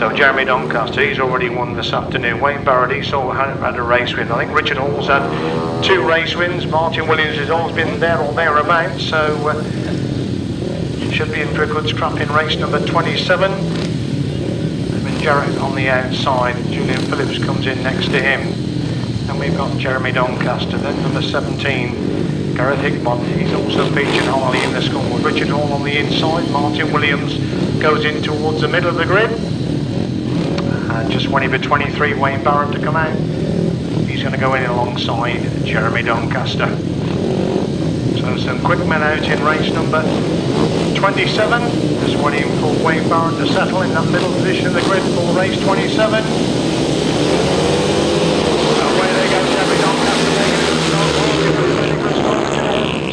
So Jeremy Doncaster, he's already won this afternoon. Wayne Barrett, he's all had a race win. I think Richard Hall's had 2 race wins. Martin Williams has always been there or thereabouts, so should be in for a good scrap in race number 27. Jarrett on the outside, Julian Phillips comes in next to him. And we've got Jeremy Doncaster, then number 17, Gareth Hickmott. He's also featured highly in the score. Richard Hall on the inside, Martin Williams goes in towards the middle of the grid. And just waiting for 23, Wayne Barrett to come out. He's going to go in alongside Jeremy Doncaster. So some quick men out in race number 27, just waiting for Wayne Barrett to settle in that middle position of the grid for race 27. Away they go, Jeremy Doncaster.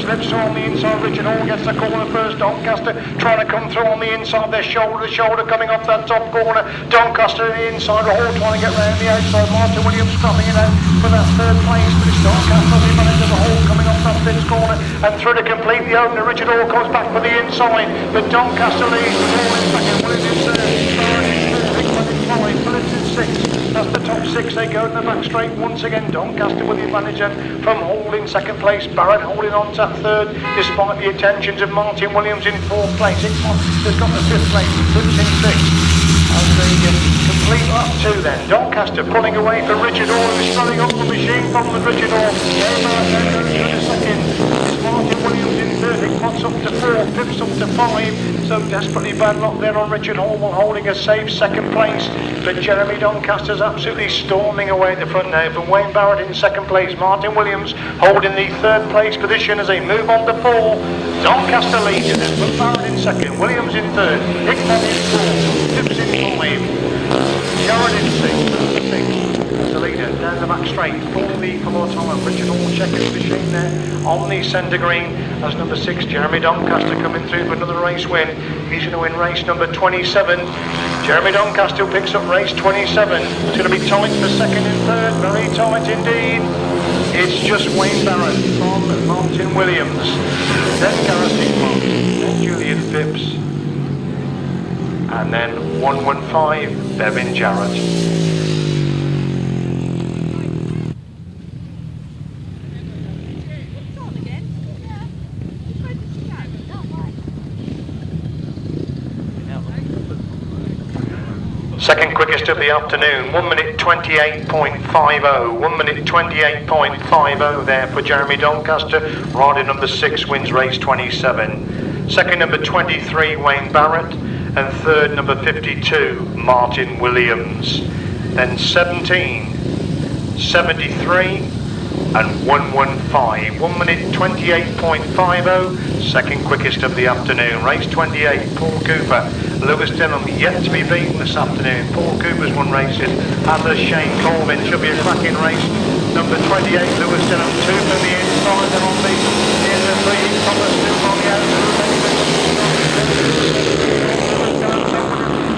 Slips on the inside, Richard Hall gets the corner first. Doncaster trying to come through on the inside, their shoulder to shoulder coming off that top corner. Doncaster on the inside, Hall trying to get round the outside. Martin Williams scrapping it out for that third place, but it's Doncaster who manages the Hall coming off that fifth corner and through to complete the opener. Richard Hall comes back for the inside, but Doncaster leads the Hall in second. Williams in third, Barrett in fourth, Hickman in five, Phillips in sixth. That's the top 6. They go in the back straight once again. Doncaster with the advantage from Hall in second place. Barrett holding on to third despite the attentions of Martin Williams in fourth place. Hickman has got the fifth place. Phillips in sixth. As they complete lap 2 then. Doncaster pulling away for Richard Hall, who's throwing up the machine from the Richard Hall. Barrett goes to second. It's Martin Williams in third. Hickman's up to 4. Phillips up to 5. So desperately bad luck there on Richard Hall while holding a safe second place. But Jeremy Doncaster's absolutely storming away at the front now from Wayne Barrett in second place. Martin Williams holding the third place position as they move on to 4. Doncaster leads it then, but Barrett in second, Williams in third, Hickman in 4, Phillips in 5, Jarrett in 6, the leader down the back straight, 4B for more time. Richard Hall checking the machine there on the centre green as number 6, Jeremy Doncaster coming through for another race win. He's going to win race number 27. Jeremy Doncaster picks up race 27. It's going to be tight for second and third, very tight indeed. It's just Wayne Barrett from Martin Williams, then Gareth Hickman, then Julian Phipps, and then 115 Bevan Jarrett. Second quickest of the afternoon, 1 minute 28.50, 1 minute 28.50 there for Jeremy Doncaster. Rider number 6 wins race 27. Second number 23, Wayne Barrett, and third number 52, Martin Williams. Then 17, 73 and 115, 1 minute 28.50, second quickest of the afternoon. Race 28, Paul Cooper, Lewis Denham yet to be beaten this afternoon. Paul Cooper's won races, as has Shane Colvin. Should be a cracking race. Number 28, Lewis Denham, 2 from the inside and on the inner 3, Thomas still on the outside.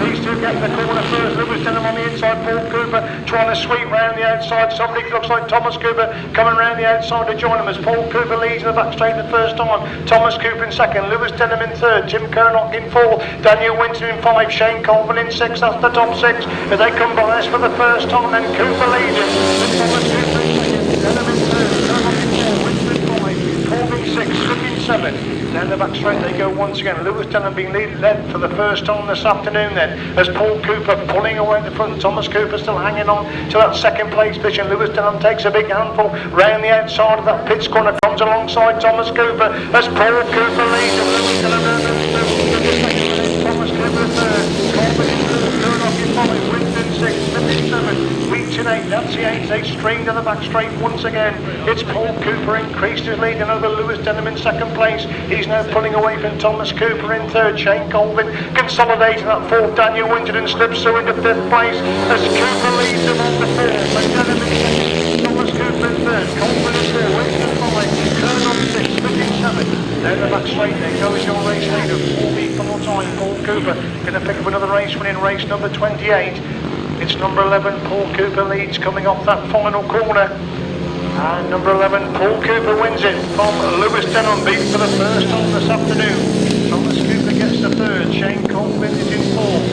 These two get the corner first. Lewis Denham on the inside, Paul Cooper trying to sweep round the outside. Somebody looks like Thomas Cooper coming round the outside to join him as Paul Cooper leads in the back straight the first time. Thomas Cooper in second, Lewis Denham in third, Tim Kernock in fourth, Daniel Winterton in 5, Shane Colvin in 6. That's the top 6 as they come by us for the first time. Then Cooper leads it. Then Thomas Cooper in second, Denham in third, Kernock in 4, Winterton 5, Colvin 6, Cook in 7. Down the back straight they go once again. Lewis Denham being led for the first time this afternoon then as Paul Cooper pulling away at the front. Thomas Cooper still hanging on to that second place position. Lewis Denham takes a big handful round the outside of that pits corner, comes alongside Thomas Cooper as Paul Cooper leads and Lewis Denham Thomas Cooper third, Colvin in third, Kernock in 5, Winton 6, Smith in 7, Weeks in 8, that's the 8, they stream to the back straight once again. It's Paul Cooper increased his lead and over Lewis Denham in second place. He's now pulling away from Thomas Cooper in third. Shane Colvin consolidating that fourth. Daniel Winterton slips through into fifth place as Cooper leads them on the fourth. And Denham in second, Thomas Cooper in third, Colvin in four, Winterton 5, Kernock 6, Smith in 7. Down the back straight there goes your race leader, 4B for more time. Paul Cooper going to pick up another race win in race number 28. It's number 11, Paul Cooper leads coming off that final corner. And number 11, Paul Cooper wins it from Lewis Denham, beaten for the first time this afternoon. Thomas Cooper gets the third, Shane Colvin is in fourth.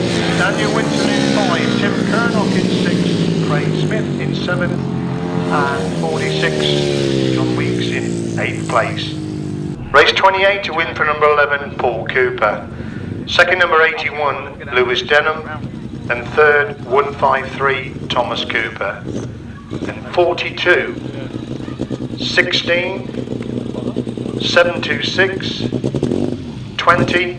Daniel Winterton in 5, Tim Kernock in 6, Craig Smith in 7th, and 46, John Weeks in 8th place. Race 28 to win for number 11, Paul Cooper. Second, number 81, Lewis Denham. And third, 153, Thomas Cooper. And 42, 16, 726, 20,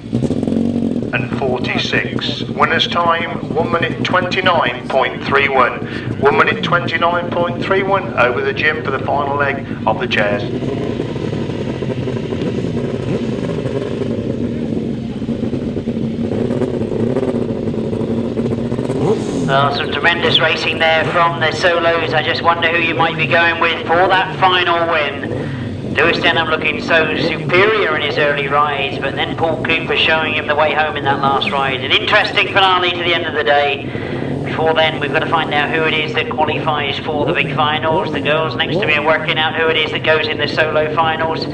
and 46. Winner's time 1 minute 29.31. 1 minute 29.31 over the gym for the final leg of the chairs. Well, some tremendous racing there from the solos. I just wonder who you might be going with for that final win. Lewis Denham looking so superior in his early rides, but then Paul Cooper showing him the way home in that last ride. An interesting finale to the end of the day. Before then, we've got to find out who it is that qualifies for the big finals. The girls next to me are working out who it is that goes in the solo finals.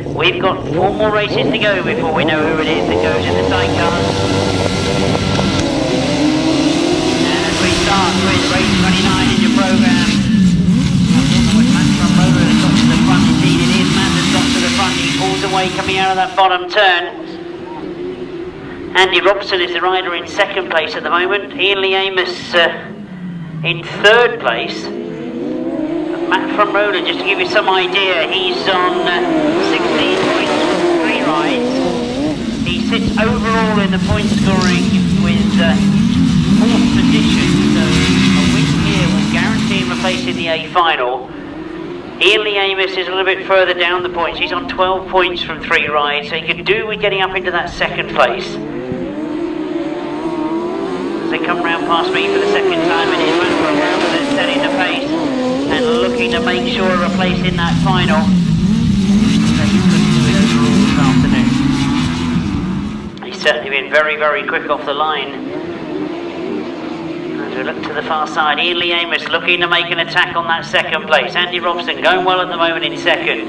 We've got 4 more races to go before we know who it is that goes in the sidecars. And as we start with race 29 in your programme, indeed it is. Matt has got to the front, he pulls away coming out of that bottom turn. Andi Robson is the rider in second place at the moment. Ian Lee Amos in third place. Matt Fumarola, just to give you some idea, he's on 16 points from 3 rides. He sits overall in the point scoring with 4th position, so a win here will guarantee him a place in the A final. Ian Lee Amos is a little bit further down the points. He's on 12 points from 3 rides, so he could do with getting up into that second place. As they come round past me for the second time, it is Matt Fumarola that's setting the pace and looking to make sure of a place in that final. So he couldn't do it overall this afternoon. He's certainly been very, very quick off the line. We look to the far side. Ian Lee Amos looking to make an attack on that second place. Andi Robson going well at the moment in second.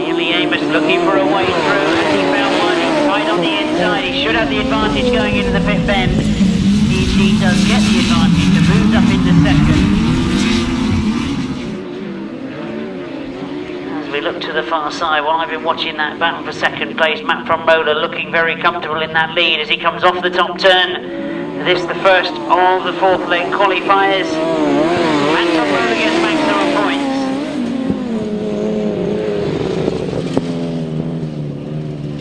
Ian Lee Amos looking for a way through, and he found one. He's right on the inside. He should have the advantage going into the pit bend. He does get the advantage and moves up into second. As we look to the far side, while I've been watching that battle for second place, Matt Fumarola looking very comfortable in that lead as he comes off the top turn. This the first of the 4th leg qualifiers. Matt Fumarola gets maximum points.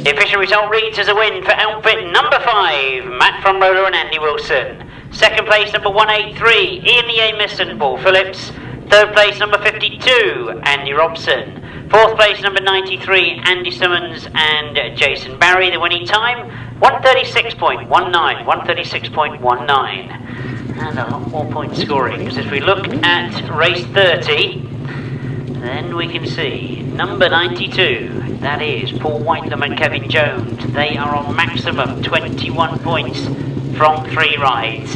The official result reads as a win for outfit number 5, Matt Fumarola and Andi Wilson. Second place number 183, Ian Lee Amos and Paul Phillips. Third place number 52, Andi Robson. Fourth place number 93, Andy Simmons and Jason Barry. The winning time 136.19, 136.19. And a lot more point scoring, because if we look at race 30, then we can see number 92, that is Paul Whitelam and Kevin Jones. They are on maximum 21 points from 3 rides.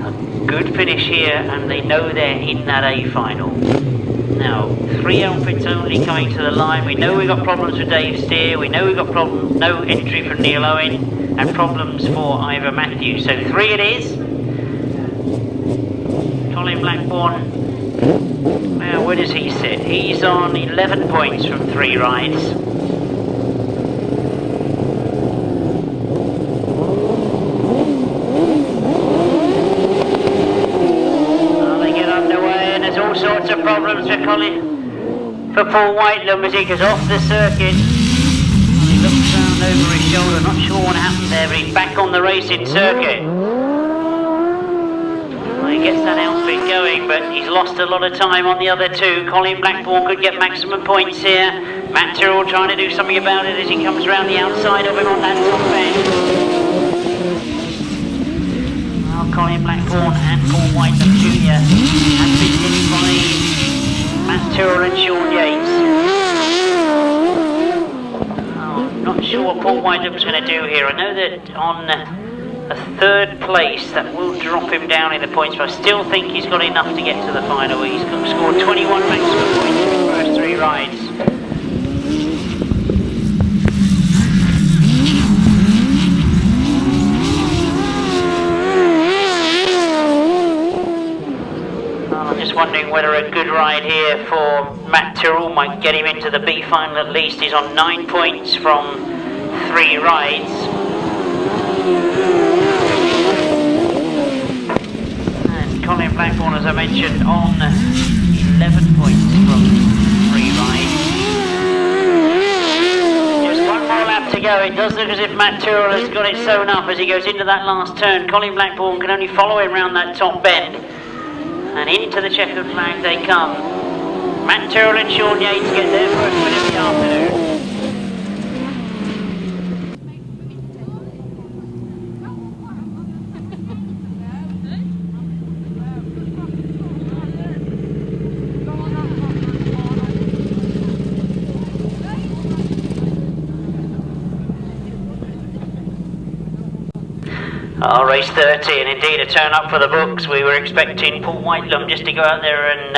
A good finish here, and they know they're in that A final. Now, 3 outfits only coming to the line. We know we've got problems with Dave Steer. We know we've got problems, no entry from Neil Owen, and problems for Ivor Matthews. So 3 it is. Colin Blackbourn, well, where does he sit? He's on 11 points from 3 rides. Sorts of problems for Colin, for Paul Whitelam as he goes off the circuit. He looks round over his shoulder, not sure what happened there, but he's back on the racing circuit. Well, he gets that outfit going, but he's lost a lot of time on the other 2. Colin Blackbourn could get maximum points here. Matt Tyrrell trying to do something about it as he comes around the outside of him on that top end. Colin Blackbourn and Paul Whitelam Jr. have been hit by Matt Tyrrell and Sean Yates. Oh, not sure what Paul Whitelam's going to do here. I know that on a 3rd place that will drop him down in the points, but I still think he's got enough to get to the final. He's scored 21 maximum points in the first 3 rides. wondering whether a good ride here for Matt Tyrrell might get him into the B final at least. He's on 9 points from 3 rides. And Colin Blackbourn, as I mentioned, on 11 points from 3 rides. Just one more lap to go. It does look as if Matt Tyrrell has got it sewn up as he goes into that last turn. Colin Blackbourn can only follow him around that top bend. And into the checkered flag they come. Matt Tyrrell and Sean Yates get their first win of the afternoon. Race 30, and indeed a turn up for the books. We were expecting Paul Whitelam just to go out there and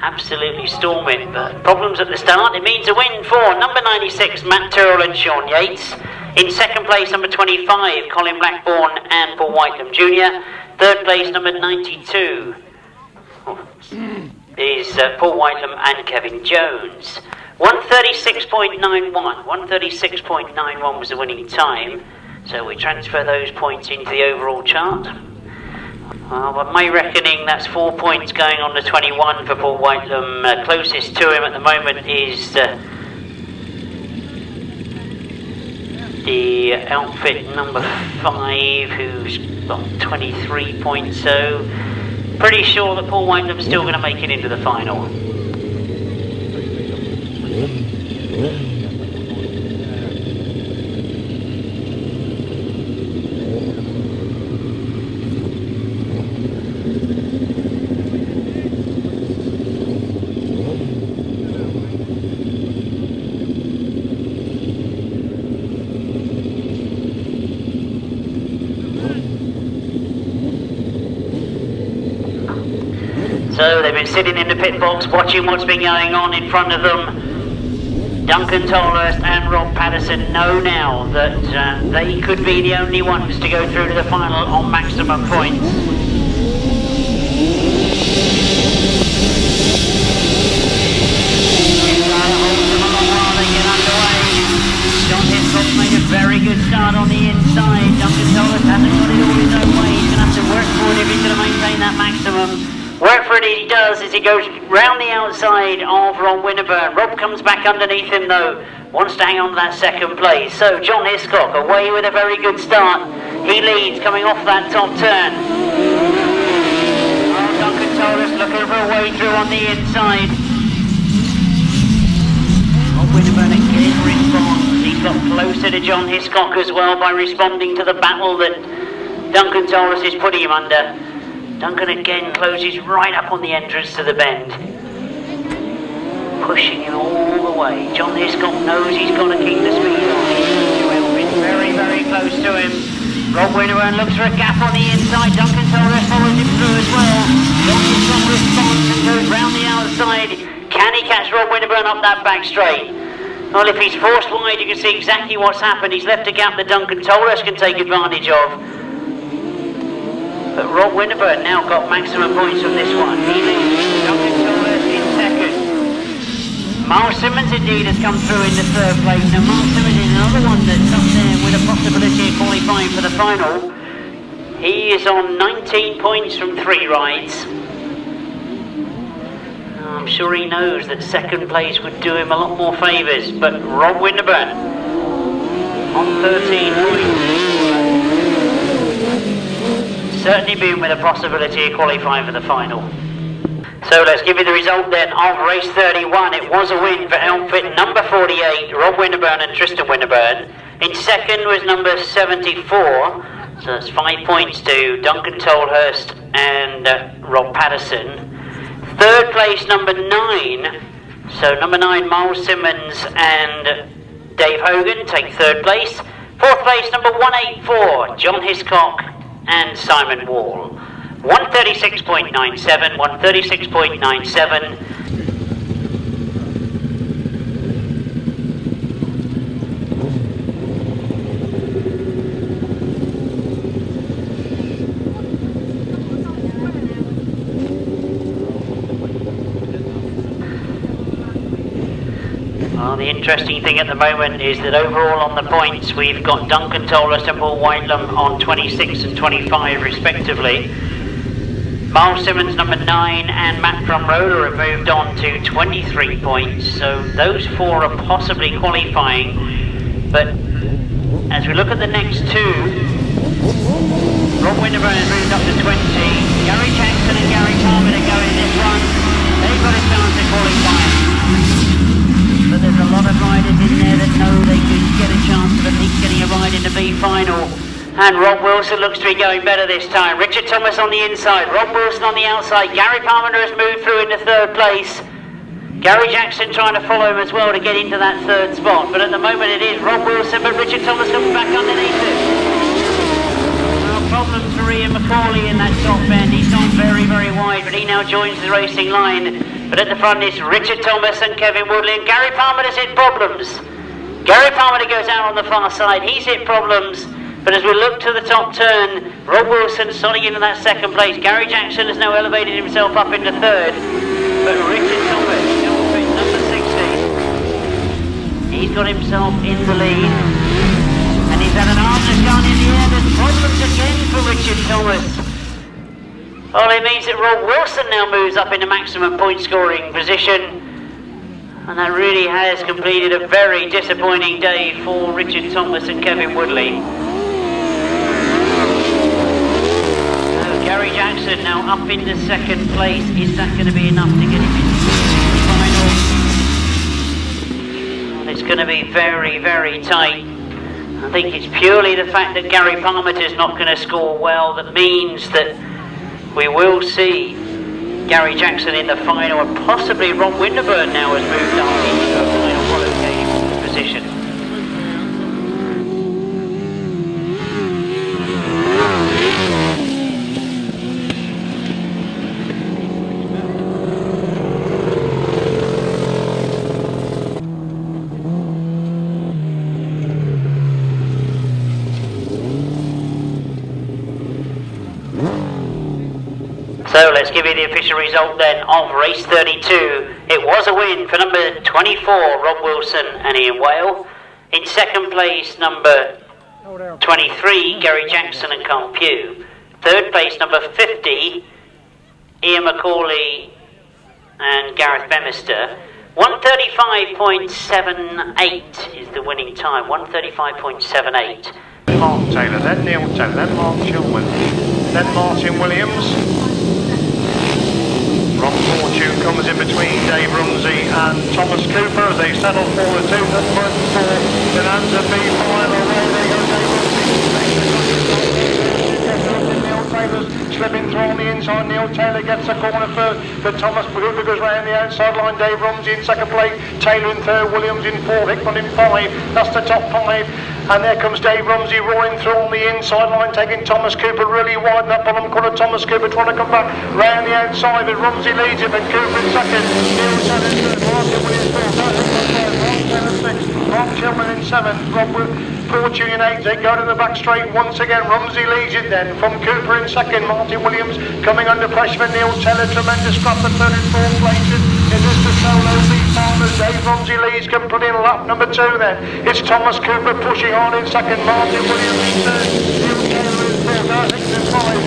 absolutely storm it, but problems at the start. It means a win for number 96, Matt Tyrrell and Sean Yates. In second place, number 25, Colin Blackbourn and Paul Whitelam Jr. Third place, number 92, is Paul Whitelam and Kevin Jones. 136.91. 136.91 was the winning time. So we transfer those points into the overall chart. By my reckoning, that's 4 points going on to 21 for Paul Whitelam. Closest to him at the moment is the outfit number 5, who's got 23 points. So pretty sure that Paul Whitelam's still going to make it into the final. So they've been sitting in the pit box watching what's been going on in front of them. Duncan Tolhurst and Rob Patterson know now that they could be the only ones to go through to the final on maximum points. John Hiscock's made a very good start on the inside. Duncan Tolhurst hasn't got it all his own way. He's going to have to work for it if he's going to maintain that maximum. Work for it he does as he goes round the outside of Ron Winterburn. Rob comes back underneath him though, wants to hang on to that second place. So John Hiscock away with a very good start. He leads coming off that top turn. Oh, Duncan Tolhurst looking for a way through on the inside. Ron Winterburn again responds. He's got closer to John Hiscock as well by responding to the battle that Duncan Tolhurst is putting him under. Duncan again closes right up on the entrance to the bend. Pushing him all the way. John Hiscock knows he's got to keep the speed on. He's very, very close to him. Rob Winterburn looks for a gap on the inside. Duncan Tolhurst follows him through as well. John Hiscock responds and goes round the outside. Can he catch Rob Winterburn up that back straight? Well, if he's forced wide, you can see exactly what's happened. He's left a gap that Duncan Tolhurst can take advantage of. But Rob Winterburn now got maximum points from this one. He leads Duncan Tolhurst in second. Myles Simmons indeed has come through in the third place. Now Myles Simmons is another one that's up there with a possibility of qualifying for the final. He is on 19 points from 3 rides. I'm sure he knows that second place would do him a lot more favours. But Rob Winterburn on 13 points. Certainly been with a possibility of qualifying for the final. So let's give you the result then of race 31. It was a win for outfit number 48, Rob Winterburn and Tristan Winterburn. In second was number 74, so that's 5 points to Duncan Tolhurst and Rob Patterson. Third place, number 9, so number 9, Myles Simmons and Dave Hogan take third place. Fourth place, number 184, John Hiscock and Simon Wall. 136.97, 136.97. the interesting thing at the moment is that overall on the points we've got Duncan Tollis and Paul Whitelam on 26 and 25 respectively. Myles Simmons number 9 and Matt Fumarola have moved on to 23 points, so those four are possibly qualifying. But as we look at the next two, Rob Winterton has moved up to 20. Gary Jackson and Gary Palmer are going in this one. They've got a chance of qualifying. But there's a lot of riders in there that know they could get a chance of at least getting a ride in the B final. And Rob Wilson looks to be going better this time. Richard Thomas on the inside, Rob Wilson on the outside. Gary Palmer has moved through into third place. Gary Jackson trying to follow him as well to get into that third spot. But at the moment it is Rob Wilson, but Richard Thomas comes back underneath it. Well, problems for Ian McCauley in that top end. He's gone very, very wide, but he now joins the racing line. But at the front is Richard Thomas and Kevin Woodley. And Gary Palmer has hit problems. Gary Palmer goes out on the far side. He's hit problems. But as we look to the top turn, Rob Wilson slotting into that second place. Gary Jackson has now elevated himself up into third. But Richard Thomas, number 16, he's got himself in the lead. And he's had an armless gun in the air. There's problems again for Richard Thomas. Well, it means that Rob Wilson now moves up into maximum point scoring position. And that really has completed a very disappointing day for Richard Thomas and Kevin Woodley. Gary Jackson now up into second place. Is that going to be enough to get him into the final? Well, it's going to be very, very tight. I think it's purely the fact that Gary Palmer is not going to score well that means that we will see Gary Jackson in the final, and possibly Rob Winterton now has moved up into a final qualification position. So let's give you the official result then of race 32. It was a win for number 24, Rob Wilson and Ian Whale. In second place, number 23, Gary Jackson and Carl Pugh. Third place, number 50, Ian McCauley and Gareth Bemister. 135.78 is the winning time, 135.78. Mark Taylor, then Neil Taylor, then Mark Shulman, then Martin Williams. Rob Fortune comes in between Dave Rumsey and Thomas Cooper as they settle for the 2004 Bonanza B final. There they go, Dave Rumsey. Slipping through on the inside. Neil Taylor gets the corner first, but Thomas Cooper goes round the outside line. Dave Rumsey in second place, Taylor in third, Williams in fourth, Hickman in five. That's the top five. And there comes Dave Rumsey roaring through on the inside line, taking Thomas Cooper really wide. That bottom corner, Thomas Cooper trying to come back round the outside, but Rumsey leads him, and Cooper in second. Neil Taylor in third, Martin Williams fourth, Mark Tillman in seventh, Rob Fortune in eighth. They go to the back straight once again. Rumsey leads it then from Cooper in second. Martin Williams coming under pressure for Neil Taylor. Tremendous scrap at third and fourth places. It is the solo lead partners. Dave Rumsey leads completely in lap number 2 then. It's Thomas Cooper pushing on in second. Martin Williams in third. Neil Taylor in fourth. Alex in five.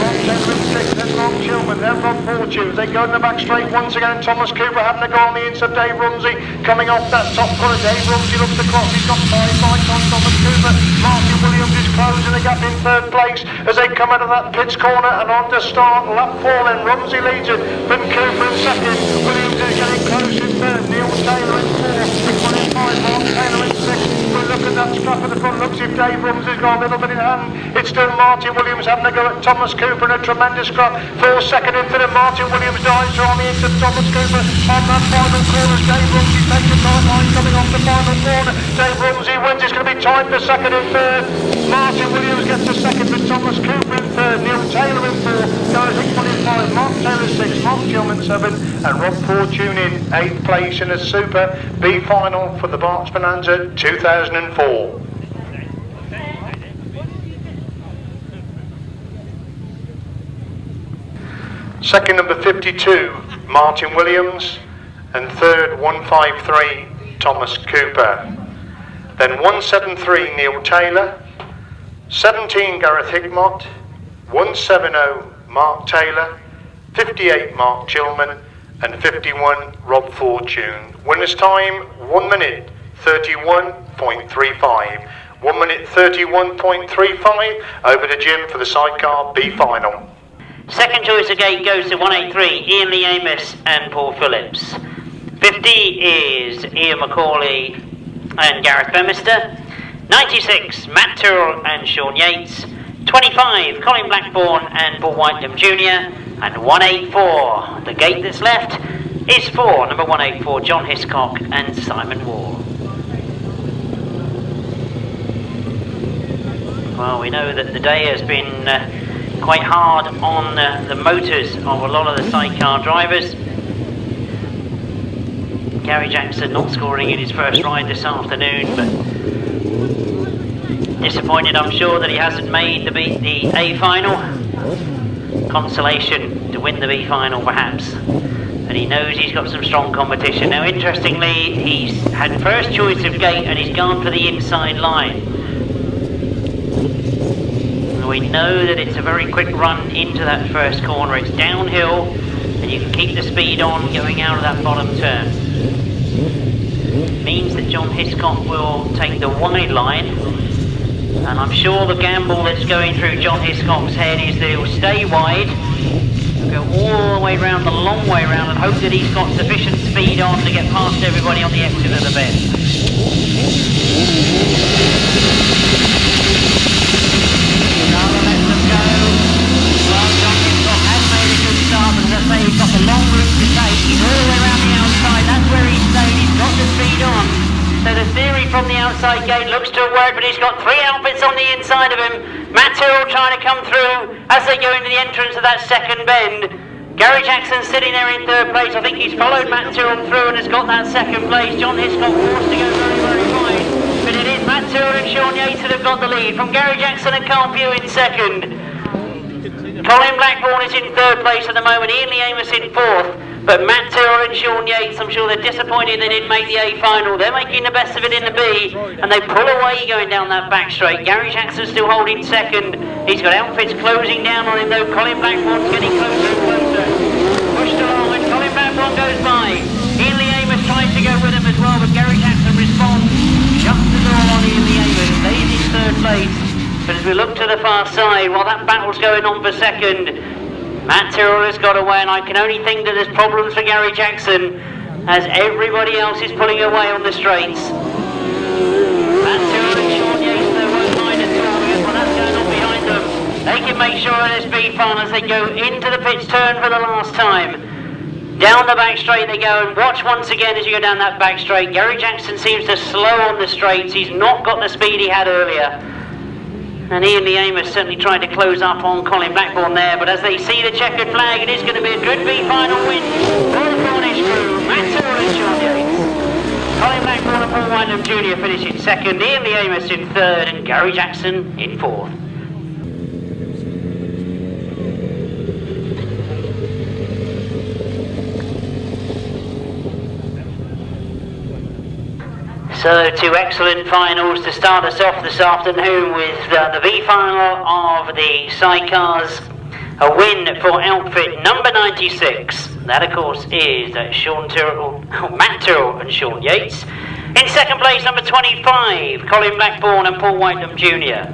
Mark Taylor in sixth. Then Rob Tillman. Then Rob Fortune. They go in the back straight once again. Thomas Cooper having to go on the inside. Dave Rumsey coming off that top corner. Dave Rumsey looks across. He's got 5 bikes on Thomas Cooper. Martin Williams is closing the gap in third place as they come out of that pits corner and on to start lap 4. Then Rumsey leads it. Then Cooper in second. Williams is getting close in third. Neil Taylor in fourth. Hickman in five. Mark Taylor in sixth. We'll look at that scrap at the front. Looks if Dave Rumsey's got a little bit in hand. It's still Martin Williams having to go at Thomas Cooper in a tremendous scrap. 4 second in third. Martin Williams dives through on the into Thomas Cooper on that final corner. Dave Rumsey takes the tight line coming off the final corner. Dave Rumsey wins. It's going to be tight for second and third. Martin Williams gets the second with Thomas Cooper in third. Neil Taylor in fourth. Gareth Hickman in five. Mark Taylor 6. Mark Tillman 7. And Rob Fortune in 8th place in a Super B final for the Berks Bonanza 2004. Second, number 52, Martin Williams, and third, 153, Thomas Cooper. Then 173 Neil Taylor, 17 Gareth Hickmott, 170 Mark Taylor, 58 Mark Chilman, and 51 Rob Fortune. Winner's time 1 minute 31.35. 1 minute 31.35. Over to Jim for the sidecar B final. Second choice of gate goes to 183, Ian Lee Amos and Paul Phillips. 50 is Ian Macaulay and Gareth Bemister. 96, Matt Tyrrell and Sean Yates. 25, Colin Blackbourn and Paul Whitelam Jr. And 184, the gate that's left is for number 184, John Hiscock and Simon Wall. Well, we know that the day has been quite hard on the motors of a lot of the sidecar drivers. Gary Jackson not scoring in his first ride this afternoon, but disappointed, I'm sure, that he hasn't made the A final. Consolation to win the B final, perhaps. And he knows he's got some strong competition. Now, interestingly, he's had first choice of gate and he's gone for the inside line. We know that it's a very quick run into that first corner. It's downhill and you can keep the speed on going out of that bottom turn. Means that John Hiscock will take the wide line, and I'm sure the gamble that's going through John Hiscock's head is that he'll stay wide, go all the way round, the long way round, and hope that he's got sufficient speed on to get past everybody on the exit of the bend. He's got the long route to take. He's all the way around the outside. That's where he's stayed. He's got the speed on. So the theory from the outside gate looks to have worked, but he's got three outfits on the inside of him. Matt Tyrrell trying to come through as they go into the entrance of that second bend. Gary Jackson sitting there in third place. I think he's followed Matt Tyrrell through and has got that second place. John Hiscock forced to go very, very wide. But it is Matt Tyrrell and Sean Yates that have got the lead from Gary Jackson and Carl Pugh in second. Colin Blackbourn is in third place at the moment, Ian Lee Amos in fourth, but Matt Tyrrell and Sean Yates, I'm sure they're disappointed they didn't make the A final. They're making the best of it in the B, and they pull away going down that back straight. Gary Jackson still holding second. He's got outfits closing down on him though. Colin Blackbourn's getting closer and closer. Pushed along and Colin Blackbourn goes by. Ian Lee Amos tries to go with him as well, but Gary Jackson responds. Shuts the door on Ian Lee Amos, stays in third place. But as we look to the far side, while that battle's going on for second, Matt Tyrrell has got away, and I can only think that there's problems for Gary Jackson as everybody else is pulling away on the straights. Matt Tyrrell and Sean Yates, they won't mind at all. Well, that's going on behind them. They can make sure of their speed fun as they go into the pitch turn for the last time. Down the back straight they go, and watch once again as you go down that back straight. Gary Jackson seems to slow on the straights. He's not got the speed he had earlier. And Ian Lee Amos certainly tried to close up on Colin Blackbourn there, but as they see the checkered flag, it is going to be a good B final win for the Cornish crew. Matt Tyrrell and Sean Yates. Colin Blackbourn and Paul Whitelam Jr. finish in second, Ian Lee Amos in third, and Gary Jackson in fourth. So two excellent finals to start us off this afternoon with the V final of the Sidecars. A win for outfit number 96. That of course is Matt Tyrrell and Sean Yates. In second place number 25, Colin Blackbourn and Paul Whitelam Jr.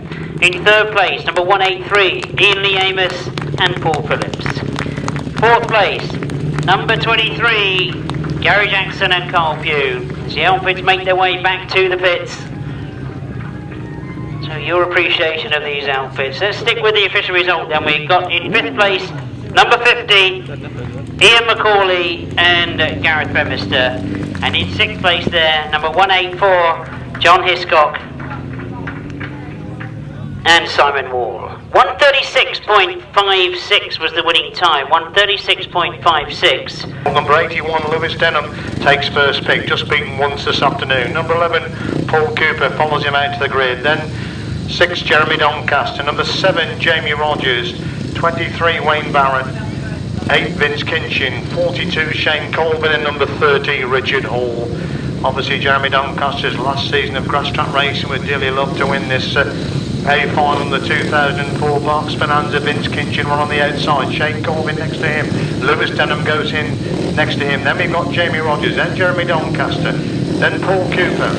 In third place number 183, Ian Lee Amos and Paul Phillips. Fourth place number 23, Gary Jackson and Carl Pugh. As the outfits make their way back to the pits. So your appreciation of these outfits. Let's stick with the official result then. We've got in fifth place, number 50, Ian Macaulay and Gareth Bemister. And in sixth place there, number 184, John Hiscock and Simon Wall. 136.56 was the winning time, 136.56. Number 81, Lewis Denham, takes first pick, just beaten once this afternoon. Number 11, Paul Cooper, follows him out to the grid. Then 6, Jeremy Doncaster. Number 7, Jamie Rodgers. 23, Wayne Barrett. 8, Vince Kinchin. 42, Shane Colvin. And number 30, Richard Hall. Obviously, Jeremy Doncaster's last season of grass track racing would dearly love to win this A final in the 2004 Berks Bonanza. Vince Kinchin one on the outside, Shane Colvin next to him, Lewis Denham goes in next to him, then we've got Jamie Rodgers, then Jeremy Doncaster, then Paul Cooper,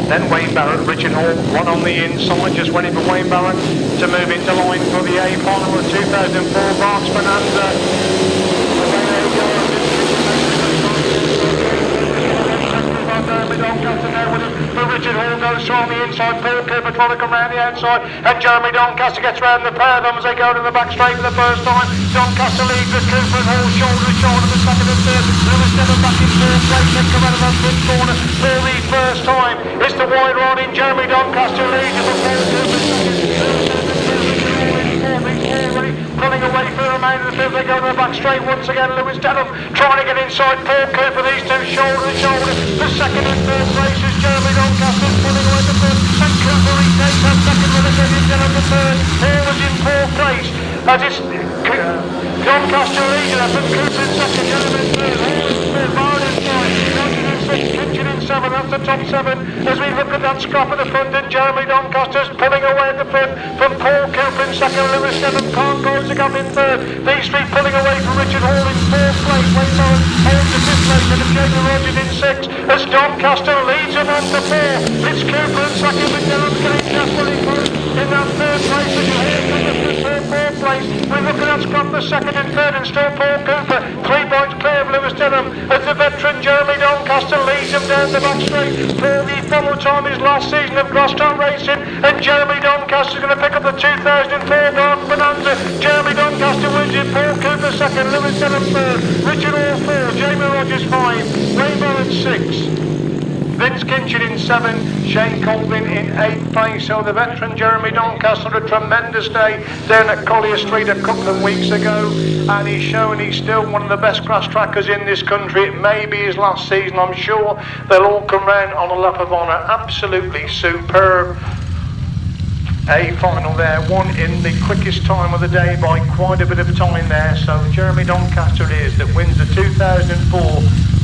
then Wayne Barrett, Richard Hall, one on the inside, just waiting for Wayne Barrett to move into line for the A final of 2004 Berks Bonanza. But Richard Hall goes through on the inside, Paul Cooper trying to come round the outside, and Jeremy Doncaster gets round the pair of them as they go to the back straight for the first time. Doncaster leads with Cooper and Hall shoulder to shoulder, the second and third. Lewis Denham back in fourth place, then come out of that fifth corner for the first time. It's the wide rod in, Jeremy Doncaster leads with Paul Cooper pulling away for the remainder of the field. They go to the back straight once again. Lewis Denham trying to get inside Paul Cooper. These two shoulder to shoulder. The second and third place is Jeremy Doncaster pulling away the first. And Cooper retains that second with the second. Denham the third. Hall is in fourth place. As it's Doncaster leading up and Cooper in second. Denham in third. Hall in third. Barrett in five. Duncan in six. Kinchin in seven. That's the top seven. As we look at that scrap at the front, and Jeremy Doncaster's pulling away at the front from Paul Cooper in second. Lewis Denham can't go to come in third. These three pulling away from Richard Hall in fourth place. Wayne Barrett holds the fifth place, and Jamie Rodgers in sixth. As Doncaster leads him on to four. It's Cooper and second with Denham getting desperately close in that third place. As you hear from the fourth place, we're looking at scrap the second and third, and still Paul Cooper 3 points clear of Lewis Denham as the veteran Jeremy Doncaster leads him down the back straight for the final time his last season of grass track racing. And Jeremy Doncaster is going to pick up the 2004 Berks Bonanza. Jeremy Doncaster wins it, Paul Cooper second, Lewis Denham third, Richard Hall four, Jamie Rodgers five, Wayne Barrett six, Vince Kinchin in seven, Shane Colvin in eighth place. So the veteran Jeremy Doncaster had a tremendous day down at Collier Street a couple of weeks ago, and he's shown he's still one of the best grass trackers in this country. It may be his last season, I'm sure. They'll all come round on a lap of honour. Absolutely superb A final there, won in the quickest time of the day by quite a bit of time there. So Jeremy Doncaster it is that wins the 2004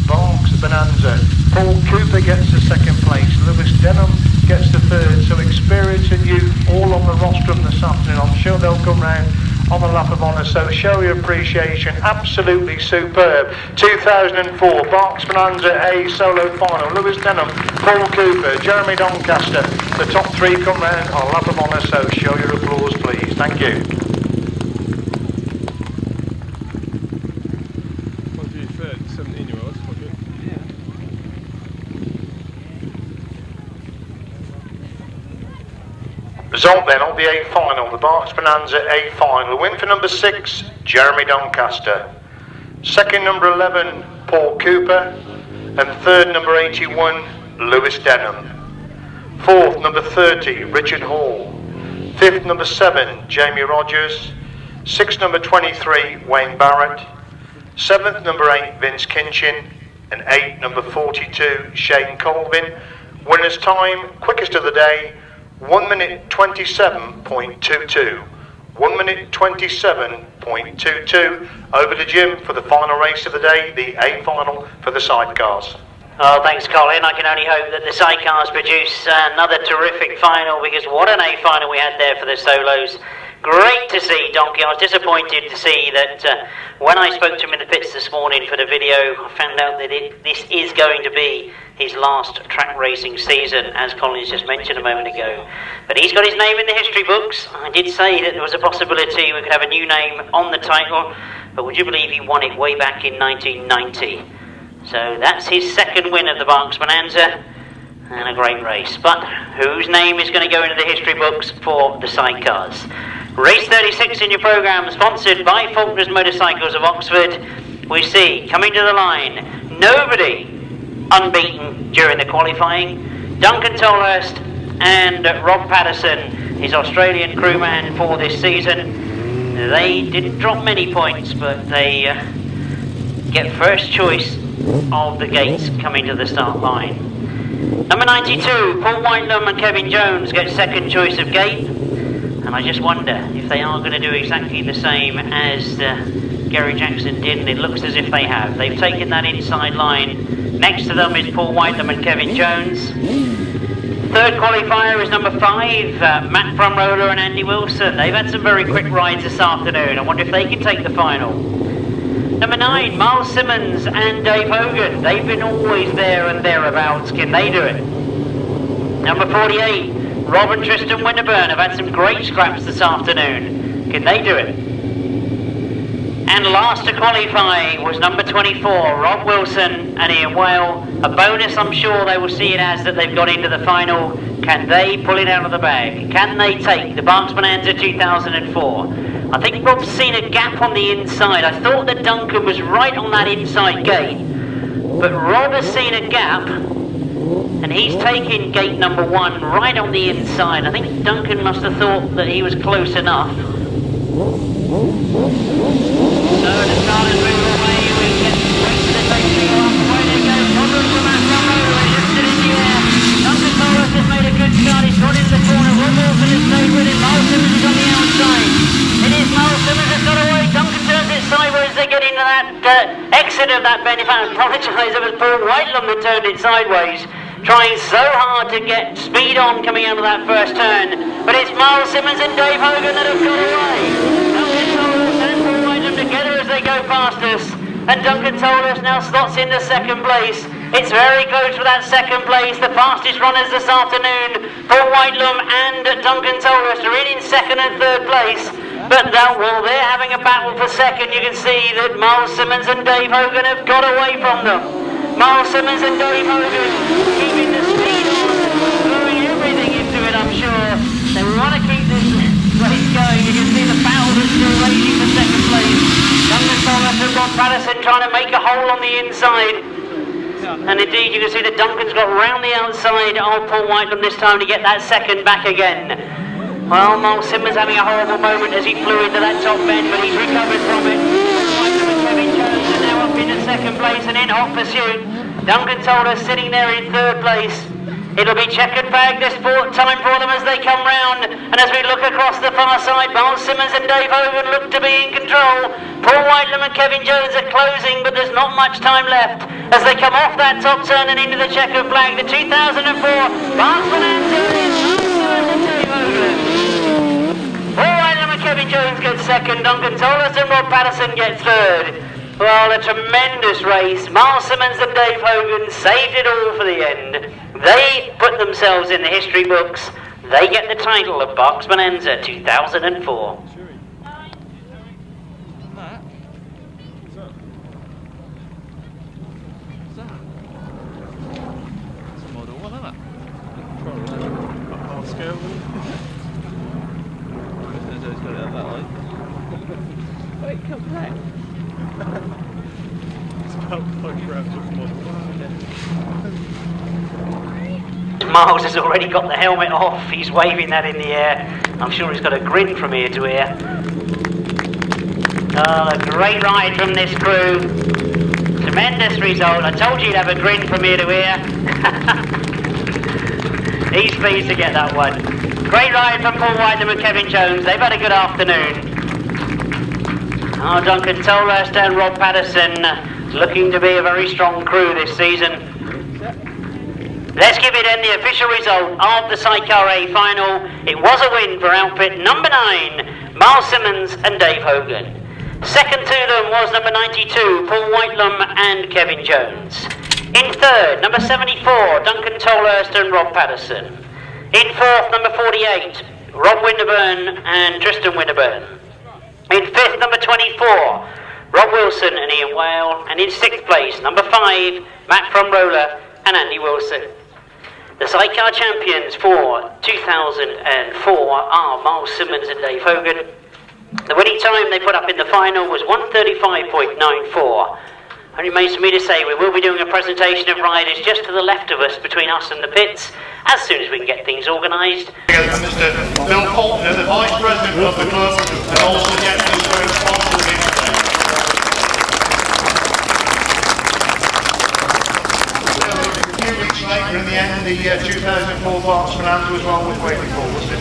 Berks Bonanza. Paul Cooper gets the second place, Lewis Denham gets the third. So experience and youth all on the rostrum this afternoon. I'm sure they'll come round on the lap of honour, so show your appreciation. Absolutely superb 2004 Berks Bonanza A solo final. Lewis Denham, Paul Cooper, Jeremy Doncaster, the top three come round on lap of honour, so show your applause please. Thank you. What do you think? 17-year-olds, what do you? Result then of the A final, the Berks Bonanza A final. Win for number 6, Jeremy Doncaster. Second, number 11, Paul Cooper. And third, number 81, Lewis Denham. Fourth, number 30, Richard Hall. Fifth, number 7, Jamie Rodgers. Sixth, number 23, Wayne Barrett. Seventh, number 8, Vince Kinchin. And 8, number 42, Shane Colvin. Winner's time, quickest of the day, 1 minute 27.22. 1 minute 27.22. Over to Jim for the final race of the day, the A final for the sidecars. Oh, thanks, Colin. I can only hope that the sidecars produce another terrific final, because what an A final we had there for the solos. Great to see Donkey. I was disappointed to see that when I spoke to him in the pits this morning for the video, I found out that this is going to be his last track racing season, as Colin just mentioned a moment ago. But he's got his name in the history books. I did say that there was a possibility we could have a new name on the title, but would you believe he won it way back in 1990? So that's his second win of the Berks Bonanza, and a great race. But whose name is going to go into the history books for the sidecars? Race 36 in your programme, sponsored by Faulkner's Motorcycles of Oxford. We see, coming to the line, nobody unbeaten during the qualifying. Duncan Tolhurst and Rob Patterson, his Australian crewman for this season. They didn't drop many points, but they get first choice of the gates coming to the start line. Number 92, Paul Whitelam and Kevin Jones get second choice of gate. And I just wonder if they are going to do exactly the same as Gary Jackson did, and it looks as if they have. They've taken that inside line. Next to them is Paul Whitelam and Kevin Jones. Third qualifier is number 5, Matt Fumarola and Andy Wilson. They've had some very quick rides this afternoon. I wonder if they can take the final. Number 9, Myles, Simmons and Dave Hogan. They've been always there and thereabouts. Can they do it? Number 48, Rob and Tristan Winterton have had some great scraps this afternoon. Can they do it? And last to qualify was number 24, Rob Wilson and Ian Whale. A bonus, I'm sure they will see it as, that they've got into the final. Can they pull it out of the bag? Can they take the Berks Bonanza 2004? I think Rob's seen a gap on the inside. I thought that Duncan was right on that inside gate, but Rob has seen a gap, and he's taken gate number 1 right on the inside. I think Duncan must have thought that he was close enough. So the start is moving away. We get straight to the safety off. Away they go. Rodgers from that front row. He lifts it in the air. Duncan Myles has made a good start. He's got into the corner. Rob Wilson has stayed with him. Myles Simmons is on the outside. It is Myles Simmons has got away. Duncan turns it sideways. They get into that exit of that bend. If I apologise, it was Paul Whitelam that turned it sideways, trying so hard to get speed on coming out of that first turn. But it's Myles Simmons and Dave Hogan that have got away. Together as they go past us, and Duncan Myles now slots into second place. It's very close for that second place. The fastest runners this afternoon, Paul Whitelam and Duncan Myles, are in second and third place. But while they're having a battle for second, you can see that Myles Simmons and Dave Hogan have got away from them. Myles Simmons and Dave Hogan keeping the speed on, throwing everything into it, I'm sure. They want to keep this race going. You can see the battle that's still raging for second place. Duncan Myles and Rob Patterson trying to make a hole on the inside. And indeed you can see that Duncan's got round the outside of Paul Whitelam this time to get that second back again. Well, Myles Simmons having a horrible moment as he flew into that top bend, but he's recovered from it. Whitelam and Kevin Jones are now up into second place and in hot pursuit. Duncan Myles sitting there in third place. It'll be checkered flag this time for them as they come round. And as we look across the far side, Myles Simmons and Dave Hogan look to be in control. Paul Whitelam and Kevin Jones are closing, but there's not much time left as they come off that top turn and into the checkered flag. The 2004 Berks Bonanza is Myles and Dave Hogan. Paul Whitelam and Kevin Jones get second. Duncan Myles and Rob Patterson get third. Well, a tremendous race. Myles Simmons and Dave Hogan saved it all for the end. They put themselves in the history books. They get the title of Berks Bonanza 2004. Wait, come back. It's about 5 grams of model. Myles has already got the helmet off. He's waving that in the air. I'm sure he's got a grin from ear to ear. Oh, a great ride from this crew. Tremendous result. I told you you'd have a grin from ear to ear. He's pleased to get that one. Great ride from Paul Whitelam and Kevin Jones. They've had a good afternoon. Oh, Duncan Myles and Rob Patterson looking to be a very strong crew this season. Let's give it then the official result of the Sidecar A final. It was a win for outfit number 9, Myles Simmons and Dave Hogan. Second to them was number 92, Paul Whitelam and Kevin Jones. In third, number 74, Duncan Myles and Rob Patterson. In fourth, number 48, Rob Winterton and Tristan Winterton. In fifth, number 24, Rob Wilson and Ian Whale. And in sixth place, number 5, Matt Fumarola and Andy Wilson. The Sidecar champions for 2004 are Myles Simmons and Dave Hogan. The winning time they put up in the final was 1:35.94. Only remains for me to say we will be doing a presentation of riders just to the left of us between us and the pits as soon as we can get things organised. Mr. Bill Colvin, the Vice President of the club, and also the General Sponsor of the later in the end, the 2004 Berks Bonanza was one was waiting for, wasn't it?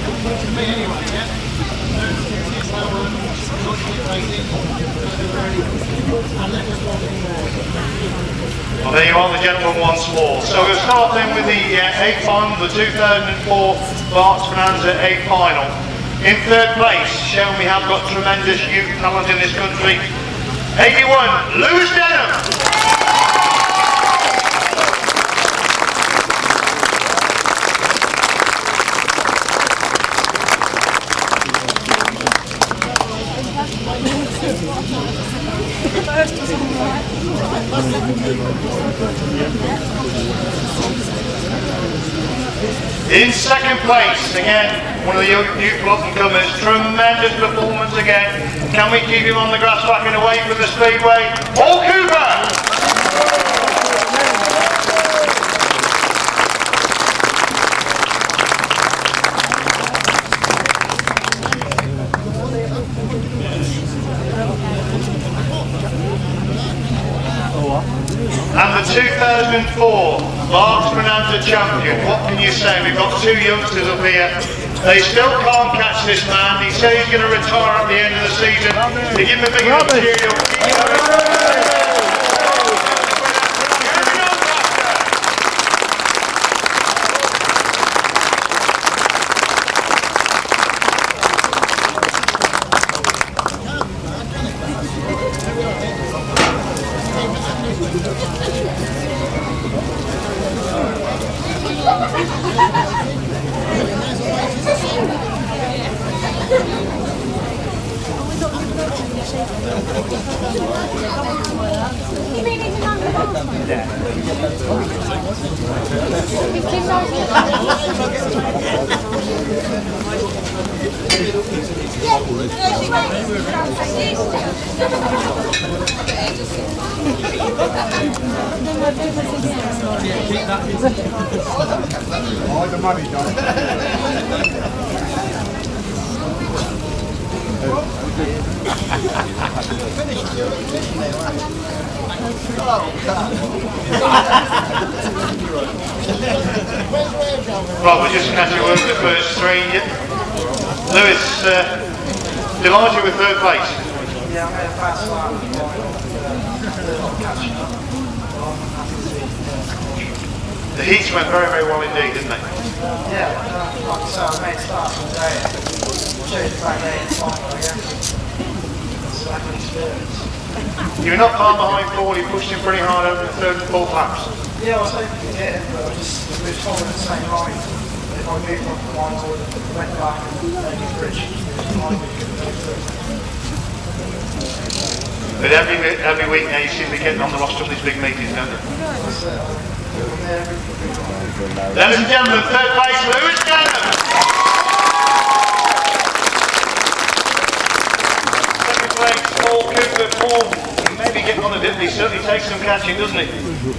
Well, there you are, the gentleman once more. So we'll start then with the 8th final, the 2004 Berks Bonanza 8th final. In 3rd place, showing we have got tremendous youth talent in this country, 81, Lewis Denham. In 2nd place, again, one of the youth up-and-comers, tremendous performance again. Can we keep him on the grass track and away from the speedway? Paul Cooper! And the 2004 Berks Bonanza champion, what can you say? We've got 2 youngsters up here. They still can't catch this man. He said he's going to retire at the end of the season. They give him a big material. Right, we're just catching up with the first 3. Lewis, delighted with 3rd place. Yeah, I'm going to pass that. The heats went very, very well indeed, didn't they? Yeah, like I said, I made start from the day. Changed back there in the final again. It's like an experience. You were not far behind Paul, you pushed him pretty hard over the 3rd and 4th laps. Yeah, I was hoping to get it, but we was following the same line. If I moved on the line, I would have went back and made his bridge. But every week now you seem to be getting on the roster of these big meetings, don't you? Ladies and gentlemen, 3rd place, Lewis Denham. 2nd place, Paul Cooper. Paul, he may be getting on a bit, but he certainly takes some catching, doesn't he?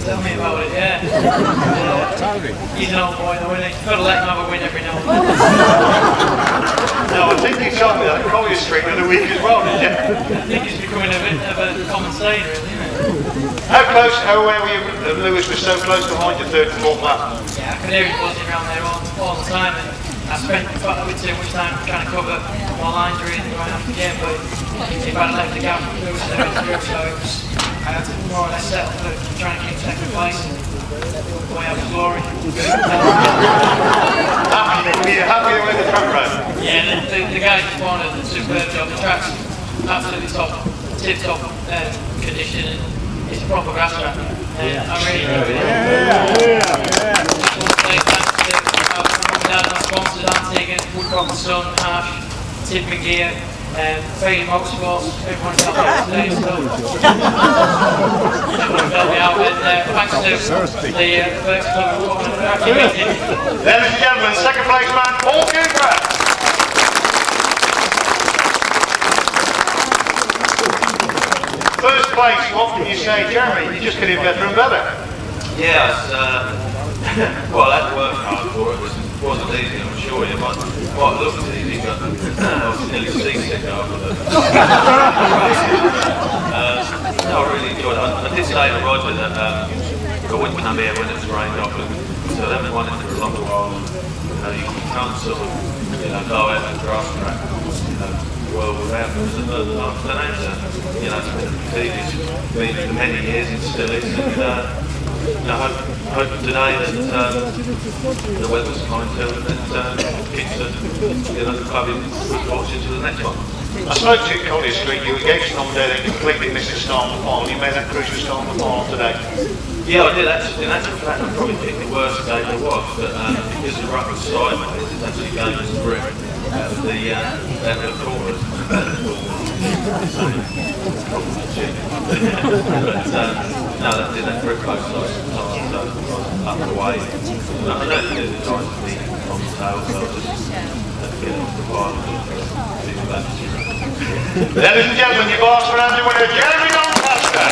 Tell me about it, yeah. He's an old boy though, isn't he? Got to let him have a win every now and then. No, I think you told me that at Collier Street the other week as well, didn't you? I think he's becoming a bit of a common saying, really, isn't it? How aware were you that Lewis was so close behind your 3rd and 4th lap? Yeah, I could hear him buzzing around there all the time, and I spent quite a bit too much time trying to cover my lines really going after the game, but if I'd left the gap, Lewis had been through, so I had to more or less settle for trying to keep 2nd place and way out of glory. Were you happy with the track ride? Yeah, the guys just wanted a superb job. The track's absolutely tip-top condition, and it's a proper grass track. I'm really happy with it. Thanks to our mum and dad, our sponsors, Andi again, Woodcock and Son, Harsh, Tipping Gear, Failing Motorsports, everyone's helped me out today, so everyone's helped me out, and thanks to the Berks Club for coming and actually meeting. Ladies and gentlemen, 2nd place man, Paul Cooper. First place, what can you say, Jeremy? You're just getting better and better. Yes, well, I had to work hard for it. It wasn't easy, I'm sure. It might look easy, but I was nearly seasick after that. No, I really enjoyed it. I did say to Roger that I wouldn't come here when it was rained off, so they've been wanting for a long while. You can't sort of, go out and grass track. the world without them as a first-class announcer. You know, it's been for many years, it still is. And I hope today that the weather's kind to and that Kinchin, the club is watching to the next one. I spoke to you at Collier Street, you were engaged on there and completely missed the start of the final. You made that crucial start of the final today. Yeah, I did actually. In actual fact, I probably picked the worst game there was, but because the ruck was sideways, it's actually going to the grip out of the corners. No, that did that very close side, so up the way. I don't think there's a time to be on the tail, so I'll just get off the final. Ladies and gentlemen, your Berks Bonanza winner, Jeremy Doncaster.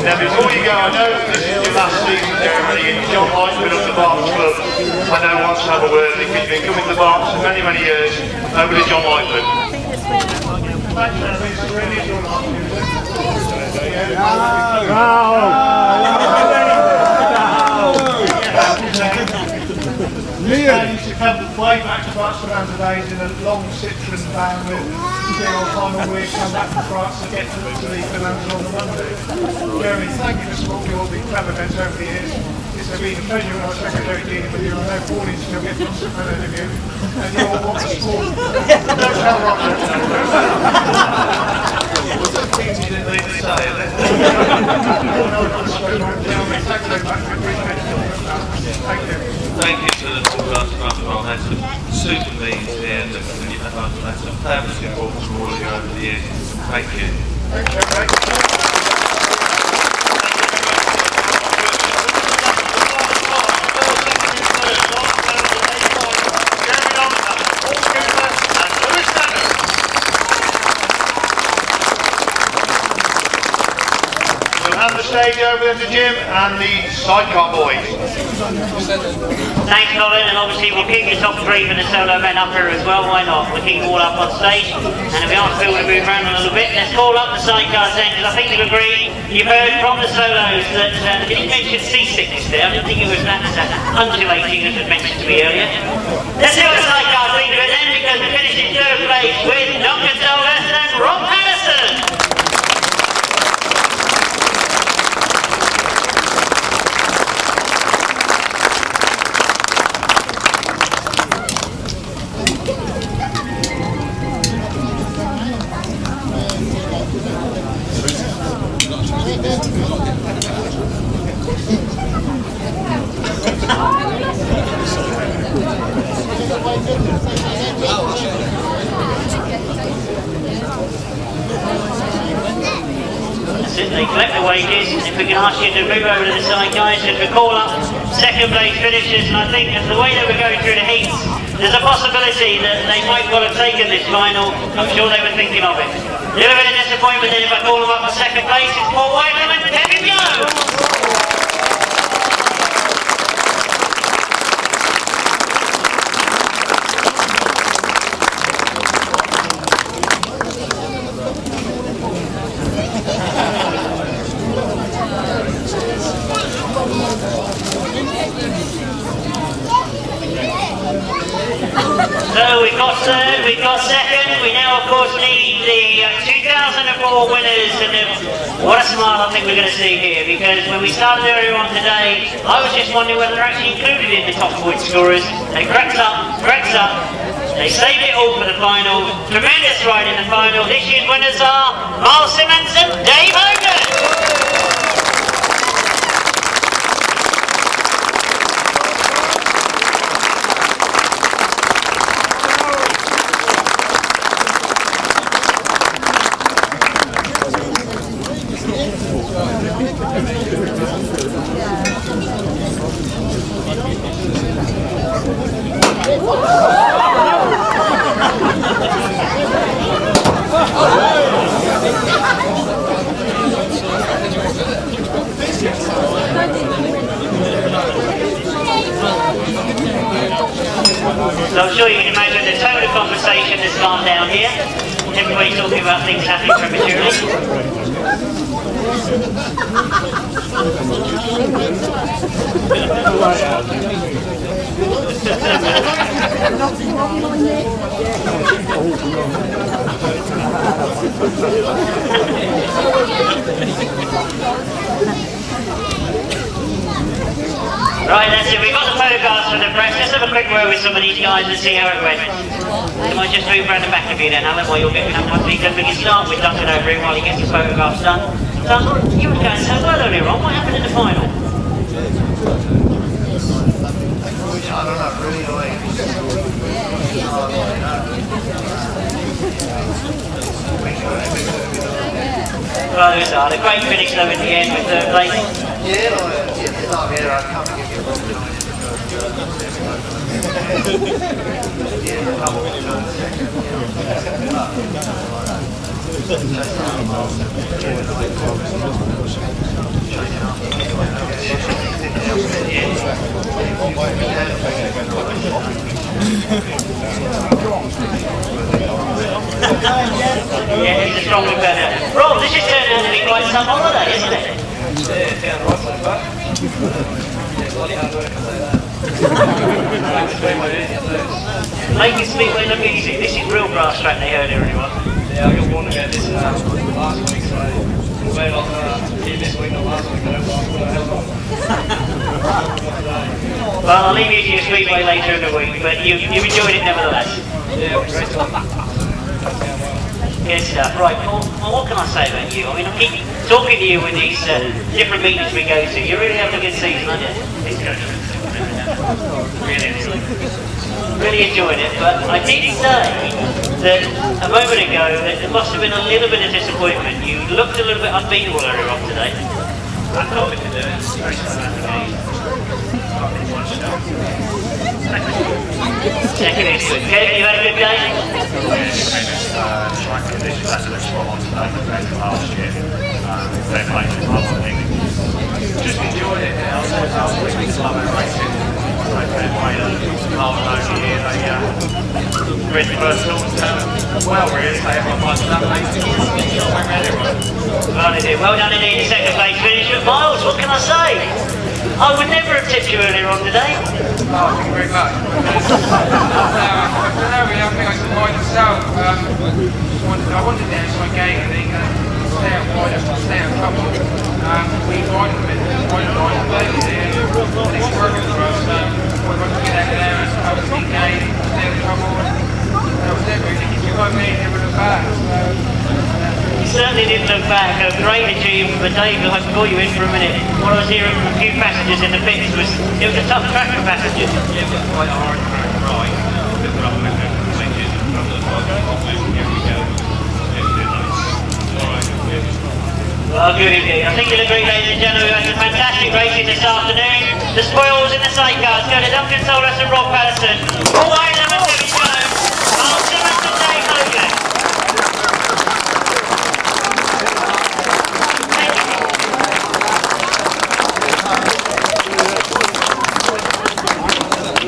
Now before you go, I know this is your last season, Jeremy, and John Whitelam of the Berks Club, I know wants to have a word because you've been coming to the Berks for many, many years. Over to John Whitelam. Thanks, Jeremy, it's really your last season. I used to come way back to Berks Bonanza days in a long Citroen van with Gil Colin. We'd come back from France to get to the Bonanza on the Monday. Jeremy, thank you for supporting all the club events over the years. It's been a pleasure when I was secretary dealing with you. I know Pauline still gets lots of fun out of you. And you all want the sport. Don't tell Rodgers. Things you didn't need to say, is it? Thank you very much. We appreciate it. Thank you. Thank you to the broadcast club. I've had some super meetings here and I've had some fabulous support from all of you over the years. Thank you. Thank you, Jeremy. And the stage over there to Jim and the Sidecar boys. Thanks, Colin, and obviously we'll keep your top three for the solo men up here as well. Why not? We'll keep them all up on stage. And if we ask Phil to move around a little bit, let's call up the Sidecars then, because I think they've agreed. You've heard from the solos that did he mention seasickness there? I didn't think it was that undulating as was mentioned to me earlier. Let's see what the Sidecars think of it then, because we finished in third place with Duncan and Rob Patterson. They collect the wages, and if we can ask you to move over to the side, guys, as we call up second place finishers, and I think as the way that we're going through the heats, there's a possibility that they might well have taken this final. I'm sure they were thinking of it. A little bit of disappointment then if I call them up for second place. It's Paul Whitelam and Kevin Jones. So we've got third, we've got second, we now of course need the 2004 winners, and what a smile I think we're going to see here, because when we started earlier on today, I was just wondering whether they're actually included in the top point scorers. They crept up, they saved it all for the final. Tremendous ride in the final. This year's winners are Myles, Simmons and Dave Hogan. So I'm sure you can imagine the tone of conversation that's gone down here. Everybody's talking about things happening prematurely. Right, that's it. We've got the photographs for the press. Let's have a quick word with some of these guys and see how it went. Come on, just move around the back of you then, Alan, while you're getting up. We can start with Duncan over here while he gets the photographs done. Duncan, you were going so well earlier on. What happened in the final? I don't know, really annoying. Well, there was a great finish though in the end with third place. Yeah, it's not here, I can't give you a wrong Yeah, he's a strong defender. Rob, this is turning out to be quite some holiday, isn't it? Making Speedway look easy. This is real grass track they heard everyone. Yeah, I got one again this last week, so way off this week, not last week, Well, I'll leave you to your Speedway later in the week, but you enjoyed it nevertheless. Yeah, great stuff. Good stuff. Right, well, what can I say about you? I mean, I keep talking to you with these different meetings we go to. You're really having a good season, aren't you? Really enjoyed it, but I did say that a moment ago that there must have been a little bit of disappointment. You looked a little bit unbeatable earlier on today. I thought we could do it. Second is good. Kevin, you had a good day? Trying to get this better spot on today compared to last year. They're playing the club, I think. Just enjoyed it. I was with club and racing. They played Colvin over here. They went first well, really. They have one that Well, they did. Well done indeed. Second place finish at Myles. What can I say? I would never have tipped you earlier on today. Oh, thank you very much. I don't think I can buy myself. I wanted to enter my game and then stay out wide and stay out trouble. We riding a bit, riding the baby there, and it's working for us. We want to get out there and have a big game, stay out trouble. That was everything. If you got me, never look back. You certainly didn't look back. A great achievement, but Dave, I brought you in for a minute. What I was hearing from a few passengers in the pits was it was a tough track for passengers. Yeah, it was quite a hard track to ride. A bit rough with the switches and from the bike. Here we go. Well, good indeed. I think you'll agree, ladies and gentlemen, we had some fantastic racing this afternoon. The spoils in the sidecars go to Duncan Solis and Rob Patterson. All Whitelam and Kevin Jones. Miles Simmons and Dave Hogan.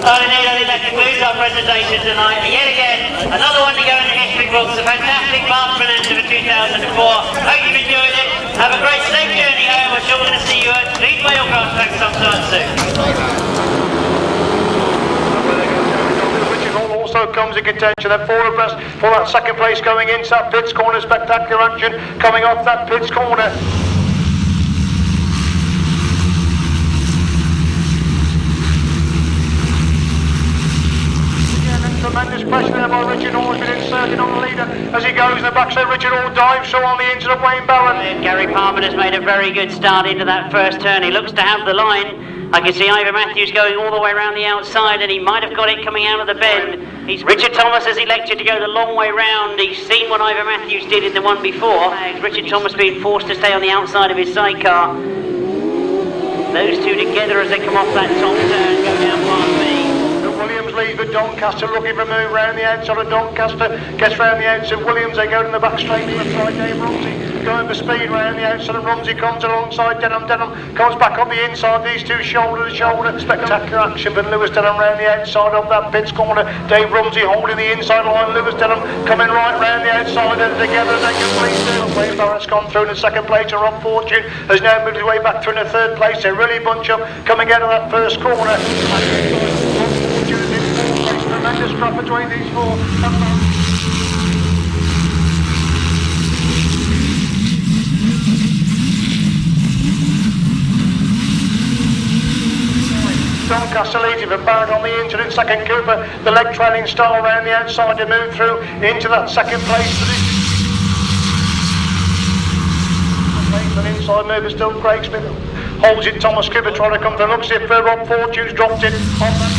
Oh, indeed, I think that concludes our presentation tonight. And yet again, another one to go in the history books. A fantastic Berks Bonanza for 2004. Hope you've enjoyed it. Have a great safe journey home. I'm sure we're going to see you at Speedway or Grasstrack sometime soon. Also comes in contention at 4 abreast for that second place going into that pits corner. Spectacular action coming off that pits corner. Tremendous pressure there by Richard Hall has been inserted on the leader as he goes in the back. So Richard Hall dives so on the inside of Wayne Barrett. Gary Palmer has made a very good start into that first turn. He looks to have the line. I can see Ivor Matthews going all the way around the outside, and he might have got it coming out of the bend. Richard Thomas has elected to go the long way round. He's seen what Ivor Matthews did in the one before. Richard Thomas being forced to stay on the outside of his sidecar. Those two together as they come off that top turn go down past me. Williams lead with Doncaster, looking for a move round the outside of Doncaster, gets round the outside of Williams, they go in the back straight to the side, Dave Rumsey going for speed round the outside, and Rumsey comes alongside Denham, comes back on the inside, these two shoulder to shoulder, spectacular action from Lewis Denham round the outside of that pits corner, Dave Rumsey holding the inside line, Lewis Denham coming right round the outside, and together they complete it. Barrett's gone through in the second place, and Rob Fortune has now moved his way back through in the third place. They really bunch up coming out of that first corner. Tremendous drop between these four. Doncaster leads him, and Barrett on the inside in second. Cooper, the leg trailing star around the outside to move through into that second place position. An inside move is still Craig Smith. Holds it, Thomas Cooper trying to come through. Looks it for Rob Fortune's dropped it on that.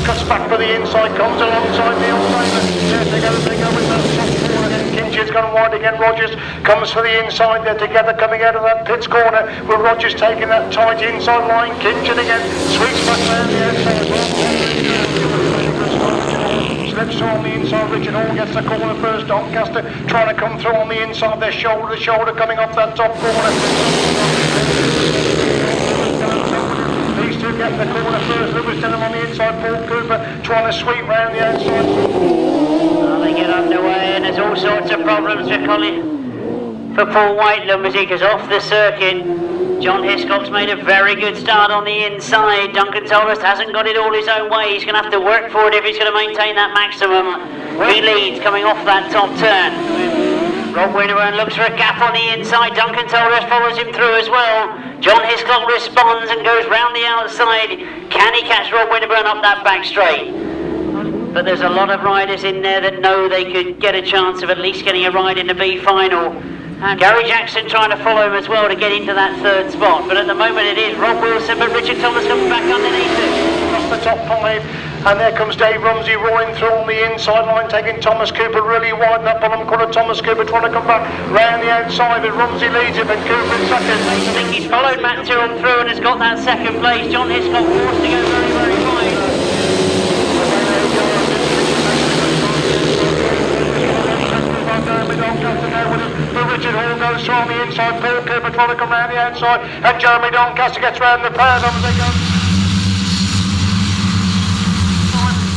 Cuts back for the inside, comes alongside the outside. There they go with that top corner. Kinchin's gone wide again. Rodgers comes for the inside. They're together coming out of that pits corner with Rodgers taking that tight inside line. Kinchin again sweeps back round the outside. Slips on the inside. Richard Hall gets the corner first. Doncaster trying to come through on the inside. Their shoulder to shoulder coming off that top corner. Get the corner first, Lewis Denham on the inside, Paul Cooper trying to sweep round the outside. Well, they get underway and there's all sorts of problems for Colin. For Paul Whitelam as he goes off the circuit. John Hiscock's made a very good start on the inside. Duncan Tolhurst hasn't got it all his own way. He's going to have to work for it if he's going to maintain that maximum. He leads coming off that top turn. Rob Winterton looks for a gap on the inside. Duncan Tolhurst follows him through as well. John Hiscock responds and goes round the outside. Can he catch Rob Winterton up that back straight? But there's a lot of riders in there that know they could get a chance of at least getting a ride in the B final. And Gary Jackson trying to follow him as well to get into that third spot. But at the moment it is Rob Wilson, but Richard Thomas comes back underneath it. Off the top five. And there comes Dave Rumsey roaring through on the inside line, taking Thomas Cooper really wide in that bottom corner. Thomas Cooper trying to come back round the outside, but Rumsey leads him and Cooper in second. I think he's followed Matt Tyrrell through and has got that second place. John Hiscock forced to go very, very wide. But Richard Hall goes through on the inside, Paul Cooper trying to come round the outside, and Jeremy Doncaster gets round the pair as they go.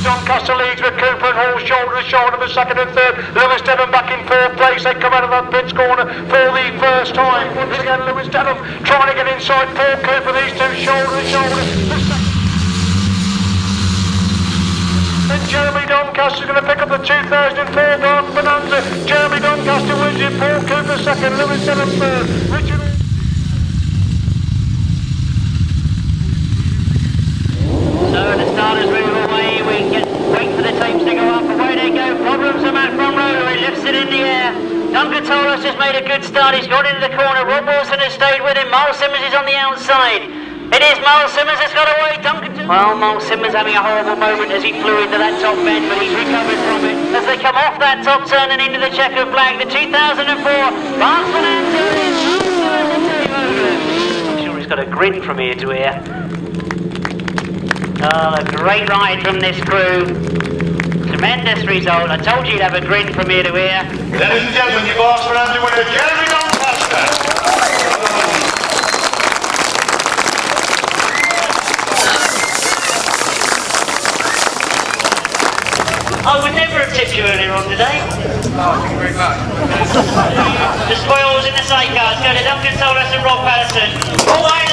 Doncaster leads with Cooper and Hall shoulder to shoulder for second and third. Lewis Denham back in fourth place. They come out of that pits corner for the first time. Once again, Lewis Denham trying to get inside Paul Cooper. These two shoulder to shoulder. And Jeremy Doncaster is going to pick up the 2004 Berks Bonanza. Jeremy Doncaster wins it. Paul Cooper second. Lewis Denham third. Richard. So the starters move away, we wait for the tapes to go up, away they go, problems are Matt Fumarola, he lifts it in the air. Duncan Tolhurst has made a good start, he's got into the corner, Rob Wilson has stayed with him, Myles Simmons is on the outside. It is Myles Simmons that's got away, Duncan Tolhurst. Well, Myles Simmons having a horrible moment as he flew into that top bend, but he's recovered from it. As they come off that top turn and into the checkered flag, the 2004 Berks Bonanza is outside the table. I'm sure he's got a grin from ear to ear. Oh, a great ride from this crew. Tremendous result. I told you you'd have a grin from ear to ear. Ladies and gentlemen, your Berks Bonanza winner, Jeremy Doncaster. I would never have tipped you earlier on today. Oh, thank you very much. The spoils in the sidecars go to Duncan Tolhurst and Rob Patterson. All right,